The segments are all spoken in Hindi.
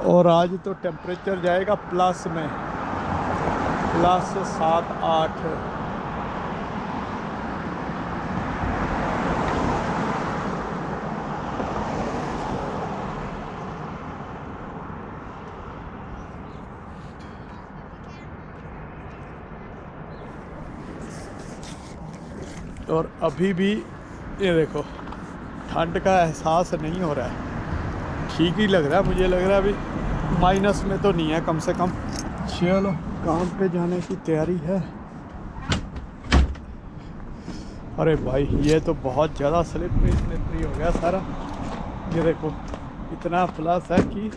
और आज तो टेम्परेचर जाएगा प्लस में, +7-8। और अभी भी ये देखो ठंड का एहसास नहीं हो रहा है, ठीक ही लग रहा है, मुझे लग रहा है अभी माइनस में तो नहीं है कम से कम। चलो काम पे जाने की तैयारी है। अरे भाई ये तो बहुत ज़्यादा स्लिपरी हो गया सारा। ये देखो इतना प्लस है कि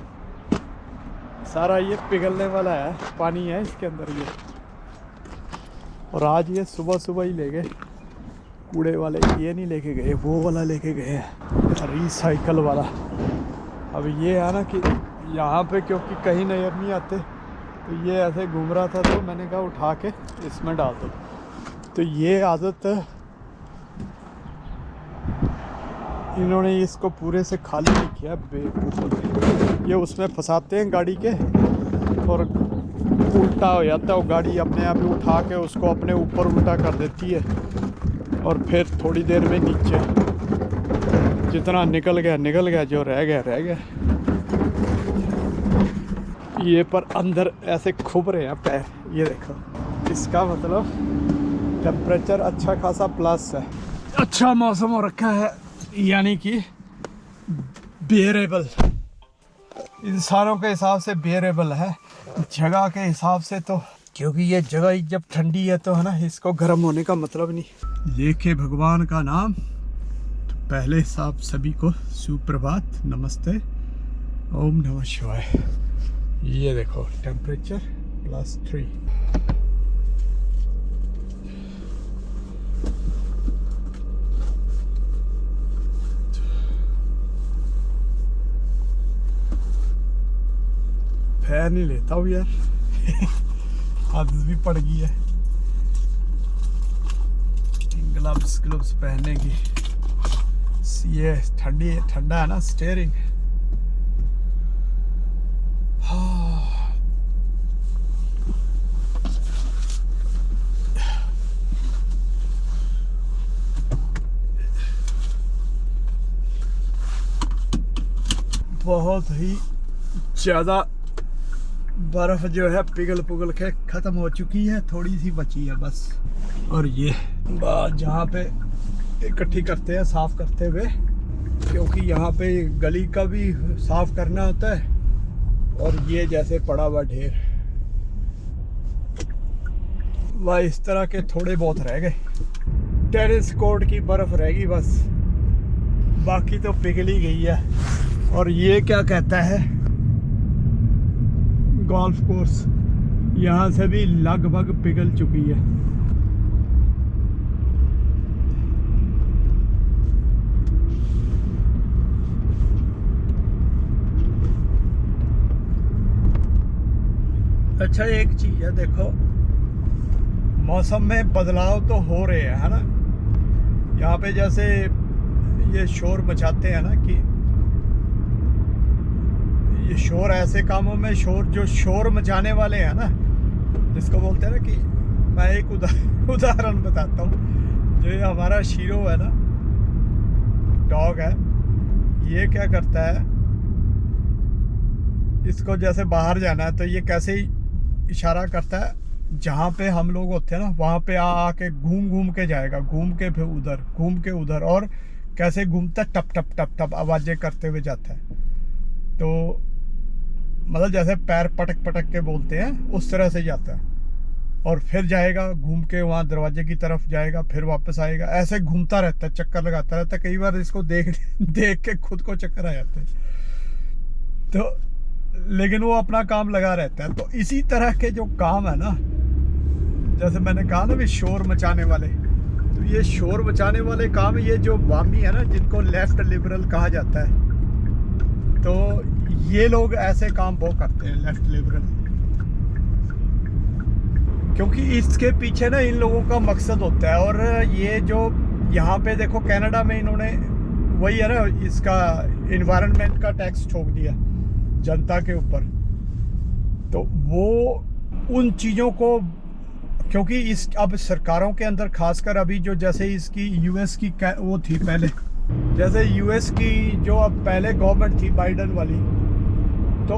सारा ये पिघलने वाला है, पानी है इसके अंदर ये। और आज ये सुबह सुबह ही ले गए कूड़े वाले, ये नहीं लेके गए, वो वाला लेके गए हैं रिसाइकल वाला। अब ये है ना कि यहाँ पे क्योंकि कहीं नजर नहीं आते तो ये ऐसे घूम रहा था, तो मैंने कहा उठा के इसमें डाल दो। तो ये आदत इन्होंने इसको पूरे से खाली नहीं किया, बेवकूफ़। ये उसमें फंसाते हैं गाड़ी के और उल्टा हो जाता है, वो गाड़ी अपने आप ही उठा के उसको अपने ऊपर उल्टा कर देती है और फिर थोड़ी देर में नीचे। जितना निकल गया, जो रह गया। ये पर अंदर ऐसे खुब रहे हैं पैर, ये देखो। इसका मतलब टेम्परेचर अच्छा खासा प्लस है, अच्छा मौसम हो रखा है, यानी कि बेरेबल। इंसानों के हिसाब से बेरेबल है, जगह के हिसाब से तो, क्योंकि ये जगह ही जब ठंडी है तो है ना, इसको गर्म होने का मतलब नहीं। लेके भगवान का नाम, तो पहले साहब सभी को सुप्रभात, नमस्ते, ओम नमः शिवाय। ये देखो टेम्परेचर +3। फैन नहीं लेता हूँ यार आदत भी पड़ गई है ग्लव्स पहनने की। ये ठंडा है ना स्टीयरिंग। बहुत ही ज़्यादा बर्फ़ जो है पिघल के ख़त्म हो चुकी है, थोड़ी सी बची है बस। और ये जहाँ पे इकट्ठी करते हैं साफ़ करते हुए, क्योंकि यहाँ पे गली का भी साफ़ करना होता है। और ये जैसे पड़ा हुआ ढेर, वह इस तरह के थोड़े बहुत रह गए। टेनिस कोर्ट की बर्फ़ रहेगी बस, बाकी तो पिघल ही गई है। और ये क्या कहता है, गोल्फ कोर्स यहाँ से भी लगभग पिघल चुकी है। अच्छा एक चीज़ है, देखो मौसम में बदलाव तो हो रहे हैं, है ना। यहाँ पे जैसे ये शोर मचाते हैं ना, कि ये शोर ऐसे कामों में जो शोर मचाने वाले हैं ना, जिसको बोलते हैं ना, कि मैं एक उदाहरण बताता हूँ। जो ये हमारा शीरो है ना, डॉग है, ये क्या करता है, इसको जैसे बाहर जाना है तो ये कैसे ही इशारा करता है, जहाँ पे हम लोग होते हैं ना वहाँ पे आके घूम के जाएगा, घूम के फिर उधर, घूम के उधर, और कैसे घूमता टप टप टप टप आवाज़ें करते हुए जाता है। तो मतलब जैसे पैर पटक के बोलते हैं उस तरह से जाता है। और फिर जाएगा घूम के वहाँ दरवाजे की तरफ जाएगा, फिर वापस आएगा, ऐसे घूमता रहता है, चक्कर लगाता रहता है। कई बार इसको देख के खुद को चक्कर आ जाते हैं। तो लेकिन वो अपना काम लगा रहता है। तो इसी तरह के जो काम है ना, जैसे मैंने कहा ना भी शोर मचाने वाले, तो ये शोर मचाने वाले काम, ये जो वामी है ना, जिनको लेफ्ट लिबरल कहा जाता है, तो ये लोग ऐसे काम वो करते हैं, लेफ्ट लिबरल। क्योंकि इसके पीछे ना इन लोगों का मकसद होता है। और ये जो यहाँ पे देखो कनाडा में इन्होंने वही है ना, इसका इन्वायरमेंट का टैक्स ठोक दिया। जनता के ऊपर। तो वो उन चीज़ों को, क्योंकि इस अब सरकारों के अंदर खासकर अभी जो जैसे इसकी यूएस की वो थी पहले, जैसे यूएस की जो अब पहले गवर्नमेंट थी बाइडन वाली, तो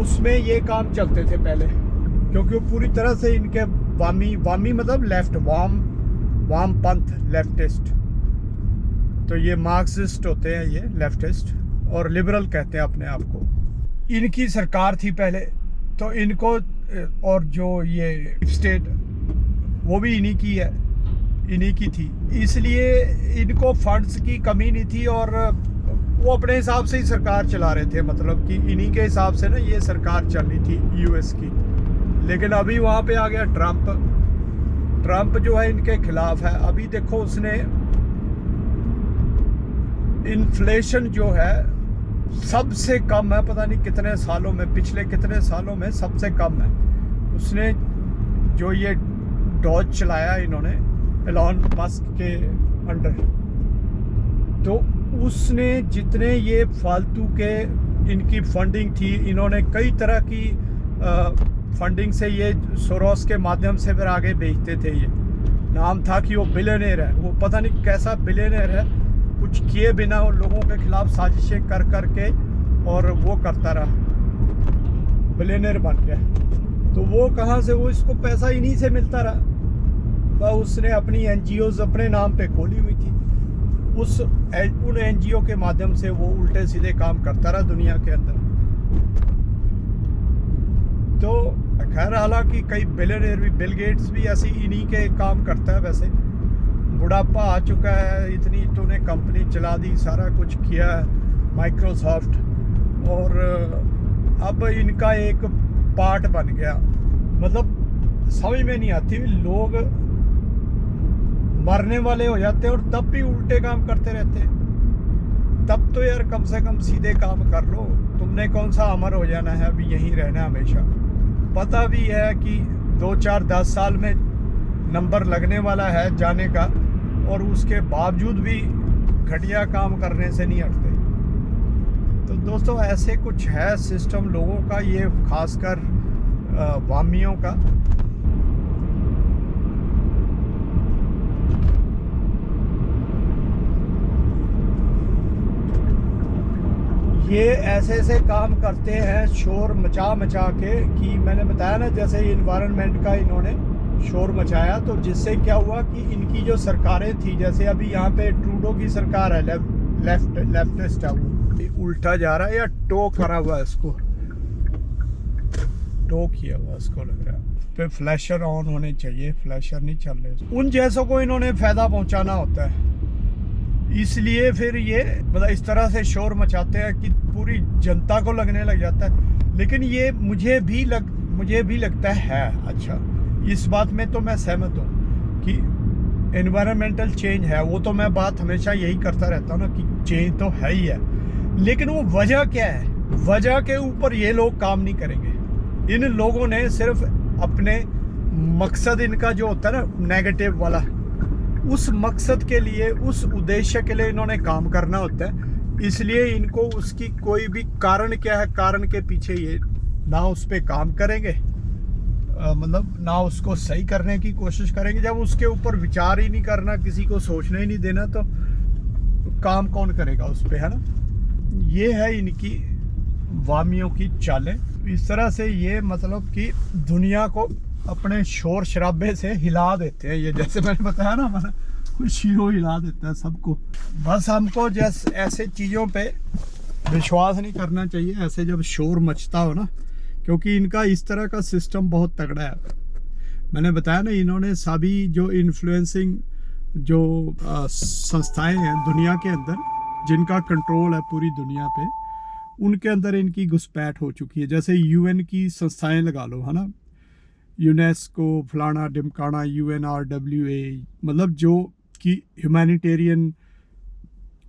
उसमें ये काम चलते थे पहले, क्योंकि वो पूरी तरह से इनके वामी मतलब लेफ्ट, वाम पंथ, लेफ्टिस्ट। तो ये मार्क्सिस्ट होते हैं ये लेफ्टिस्ट, और लिबरल कहते हैं अपने आप को। इनकी सरकार थी पहले, तो इनको, और जो ये स्टेट वो भी इन्हीं की है, इन्हीं की थी, इसलिए इनको फंड्स की कमी नहीं थी, और वो अपने हिसाब से ही सरकार चला रहे थे, मतलब कि इन्हीं के हिसाब से ना ये सरकार चल रही थी यूएस की। लेकिन अभी वहाँ पे आ गया ट्रम्प जो है इनके खिलाफ है। अभी देखो उसने इन्फ्लेशन जो है सबसे कम है, पता नहीं कितने सालों में, पिछले कितने सालों में सबसे कम है। उसने जो ये डॉज चलाया इन्होंने एलॉन मस्क के अंडर, तो उसने जितने ये फालतू के इनकी फंडिंग थी, इन्होंने कई तरह की फंडिंग से ये सोरोस के माध्यम से फिर आगे बेचते थे। ये नाम था कि वो बिलियनेयर है, वो पता नहीं कैसा बिलियनेयर है, कुछ किए बिना उन लोगों के खिलाफ साजिशें कर के और वो करता रहा, बिलियनेयर बन गया। तो वो कहाँ से, वो इसको पैसा इन्हीं से मिलता रहा। वह उसने अपनी एनजीओज अपने नाम पे खोली हुई थी, उन एनजीओ के माध्यम से वो उल्टे सीधे काम करता रहा दुनिया के अंदर। तो खैर, हालांकि कई बिलियनियर भी, बिल गेट्स भी ऐसी इन्हीं के काम करता है। वैसे बुढ़ापा आ चुका है, इतनी तूने कंपनी चला दी, सारा कुछ किया, माइक्रोसॉफ्ट, और अब इनका एक पार्ट बन गया। मतलब समझ में नहीं आती, लोग मरने वाले हो जाते और तब भी उल्टे काम करते रहते। तब तो यार कम से कम सीधे काम कर लो। तुमने कौन सा अमर हो जाना है, अभी यहीं रहना हमेशा। पता भी है कि 2, 4, 10 साल में नंबर लगने वाला है जाने का, और उसके बावजूद भी घटिया काम करने से नहीं हटते। तो दोस्तों, ऐसे कुछ है सिस्टम लोगों का, ये खासकर वामियों का। ये ऐसे काम करते हैं शोर मचा के, कि मैंने बताया ना, जैसे इन्वायरमेंट का इन्होंने शोर मचाया, तो जिससे क्या हुआ कि इनकी जो सरकारें थी, जैसे अभी यहाँ पे ट्रूडो की सरकार है, लेफ्टिस्ट है, वो उल्टा जा रहा है या टो करा हुआ है, इसको टो किया हुआ इसको लग रहा है। पे फ्लैशर ऑन होने चाहिए, फ्लैशर नहीं चल रहे। उन जैसों को इन्होंने फायदा पहुंचाना होता है, इसलिए फिर ये मतलब इस तरह से शोर मचाते हैं कि पूरी जनता को लगने लग जाता है। लेकिन ये मुझे भी लगता है अच्छा, इस बात में तो मैं सहमत हूँ कि एनवायरमेंटल चेंज है, वो तो मैं बात हमेशा यही करता रहता हूँ ना कि चेंज तो है ही है, लेकिन वो वजह क्या है, वजह के ऊपर ये लोग काम नहीं करेंगे। इन लोगों ने सिर्फ अपने मकसद, इनका जो होता है ना नेगेटिव वाला, उस मकसद के लिए, उस उद्देश्य के लिए इन्होंने काम करना होता है। इसलिए इनको उसकी कोई भी कारण क्या है, कारण के पीछे ये ना उस पर काम करेंगे, मतलब ना उसको सही करने की कोशिश करेंगे। जब उसके ऊपर विचार ही नहीं करना, किसी को सोचने ही नहीं देना, तो काम कौन करेगा उस पर, है ना। ये है इनकी वामियों की चालें। इस तरह से ये मतलब कि दुनिया को अपने शोर शराबे से हिला देते हैं। ये जैसे मैंने बताया ना, हमारा खुशियों हिला देता है सबको। बस हमको जैसे ऐसे चीज़ों पे विश्वास नहीं करना चाहिए, ऐसे जब शोर मचता हो ना, क्योंकि इनका इस तरह का सिस्टम बहुत तगड़ा है। मैंने बताया ना, इन्होंने सभी जो इन्फ्लुएंसिंग जो संस्थाएं हैं दुनिया के अंदर, जिनका कंट्रोल है पूरी दुनिया पे, उनके अंदर इनकी घुसपैठ हो चुकी है। जैसे यूएन की संस्थाएं लगा लो, है ना, यूनेस्को, फलाना डिमकाना, UNRWA, मतलब जो कि ह्यूमैनिटेरियन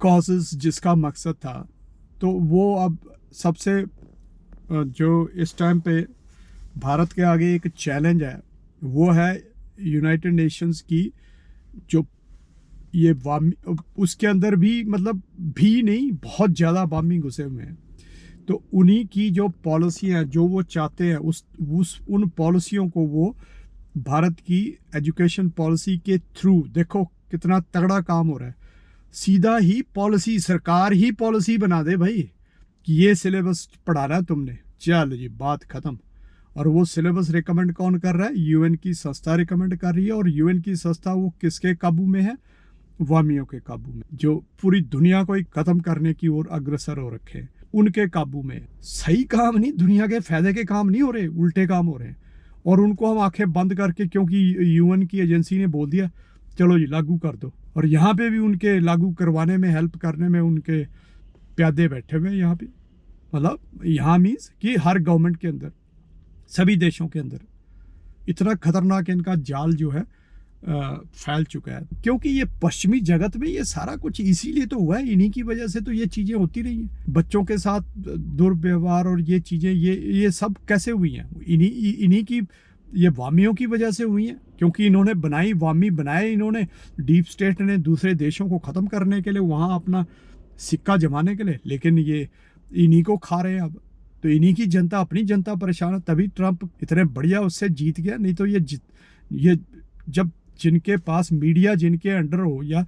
कॉजेज़ जिसका मकसद था, तो वो अब सबसे जो इस टाइम पे भारत के आगे एक चैलेंज है, वो है यूनाइटेड नेशंस की जो ये उसके अंदर भी मतलब भी नहीं, बहुत ज़्यादा वामी घुसे हुए हैं। तो उन्हीं की जो पॉलिसी है, जो वो चाहते हैं, उन पॉलिसियों को वो भारत की एजुकेशन पॉलिसी के थ्रू, देखो कितना तगड़ा काम हो रहा है, सीधा ही पॉलिसी, सरकार ही पॉलिसी बना दे भाई कि ये सिलेबस पढ़ाना है तुमने, चल जी बात खत्म। और वो सिलेबस रिकमेंड कौन कर रहा है? यूएन की संस्था रिकमेंड कर रही है। और यूएन की संस्था वो किसके काबू में है? वामियों के काबू में, जो पूरी दुनिया को ही खत्म करने की ओर अग्रसर हो रखे हैं, उनके काबू में। सही काम नहीं, दुनिया के फायदे के काम नहीं हो रहे, उल्टे काम हो रहे हैं। और उनको हम आंखें बंद करके, क्योंकि यूएन की एजेंसी ने बोल दिया चलो जी लागू कर दो, और यहाँ पे भी उनके लागू करवाने में, हेल्प करने में उनके प्यादे बैठे हुए हैं यहाँ पे। मतलब यहाँ मीन्स कि हर गवर्नमेंट के अंदर, सभी देशों के अंदर इतना खतरनाक इनका जाल जो है फैल चुका है। क्योंकि ये पश्चिमी जगत में ये सारा कुछ इसीलिए तो हुआ है, इन्हीं की वजह से तो ये चीज़ें होती रही हैं। बच्चों के साथ दुर्व्यवहार और ये चीज़ें, ये सब कैसे हुई हैं? इन्हीं की, ये वामियों की वजह से हुई हैं। क्योंकि इन्होंने बनाई, वामी बनाए इन्होंने, डीप स्टेट ने दूसरे देशों को ख़त्म करने के लिए, वहाँ अपना सिक्का जमाने के लिए। लेकिन ये इन्हीं को खा रहे हैं अब। तो इन्हीं की जनता, अपनी जनता परेशान है, तभी ट्रंप इतने बढ़िया उससे जीत गया। नहीं तो ये जब जिनके पास मीडिया, जिनके अंडर हो, या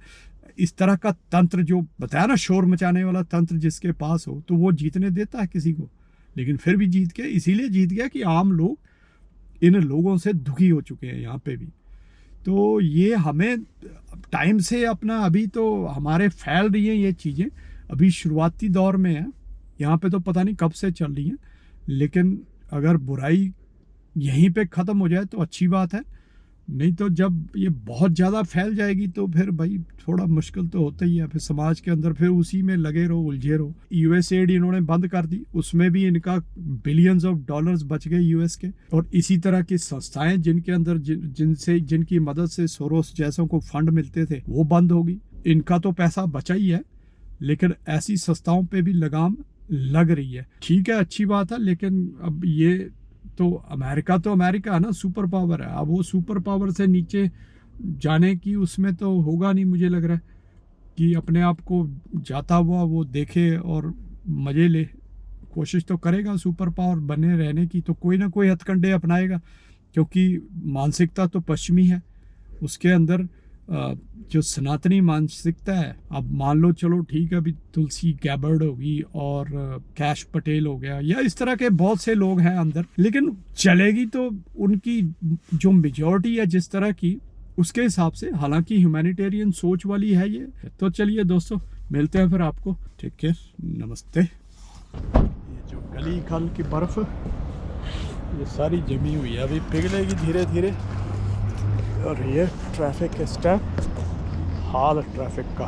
इस तरह का तंत्र जो बताया ना, शोर मचाने वाला तंत्र जिसके पास हो, तो वो जीतने देता है किसी को। लेकिन फिर भी जीत गया। इसीलिए जीत गया कि आम लोग इन लोगों से दुखी हो चुके हैं यहाँ पे भी। तो ये हमें टाइम से अपना, अभी तो हमारे फैल रही हैं ये चीज़ें, अभी शुरुआती दौर में है, यहाँ पे तो पता नहीं कब से चल रही हैं। लेकिन अगर बुराई यहीं पे ख़त्म हो जाए तो अच्छी बात है। नहीं तो जब ये बहुत ज़्यादा फैल जाएगी तो फिर भाई थोड़ा मुश्किल तो होता ही है। फिर समाज के अंदर फिर उसी में लगे रहो, उलझे रहो। यूएसएड इन्होंने बंद कर दी, उसमें भी इनका बिलियंस ऑफ डॉलर्स बच गए यूएस के। और इसी तरह की संस्थाएं जिनके अंदर जिनकी मदद से सोरोस जैसों को फंड मिलते थे, वो बंद होगी। इनका तो पैसा बचा ही है, लेकिन ऐसी संस्थाओं पर भी लगाम लग रही है। ठीक है, अच्छी बात है। लेकिन अब ये तो अमेरिका है ना, सुपर पावर है। अब वो सुपर पावर से नीचे जाने की उसमें तो होगा नहीं, मुझे लग रहा है कि अपने आप को जाता हुआ वो देखे और मज़े ले। कोशिश तो करेगा सुपर पावर बने रहने की, तो कोई ना कोई हथकंडे अपनाएगा। क्योंकि मानसिकता तो पश्चिमी है, उसके अंदर जो सनातनी मानसिकता है। अब मान लो, चलो ठीक है, अभी तुलसी गैबर्ड होगी और कैश पटेल हो गया, या इस तरह के बहुत से लोग हैं अंदर, लेकिन चलेगी तो उनकी जो मेजॉरिटी है जिस तरह की, उसके हिसाब से। हालांकि ह्यूमैनिटेरियन सोच वाली है ये। तो चलिए दोस्तों, मिलते हैं फिर आपको। ठीक है, नमस्ते। ये जो गली खाल की बर्फ ये सारी जमी हुई है, अभी पिघलेगी धीरे धीरे। और ये ट्रैफिक स्टैप, हाल ट्रैफिक का।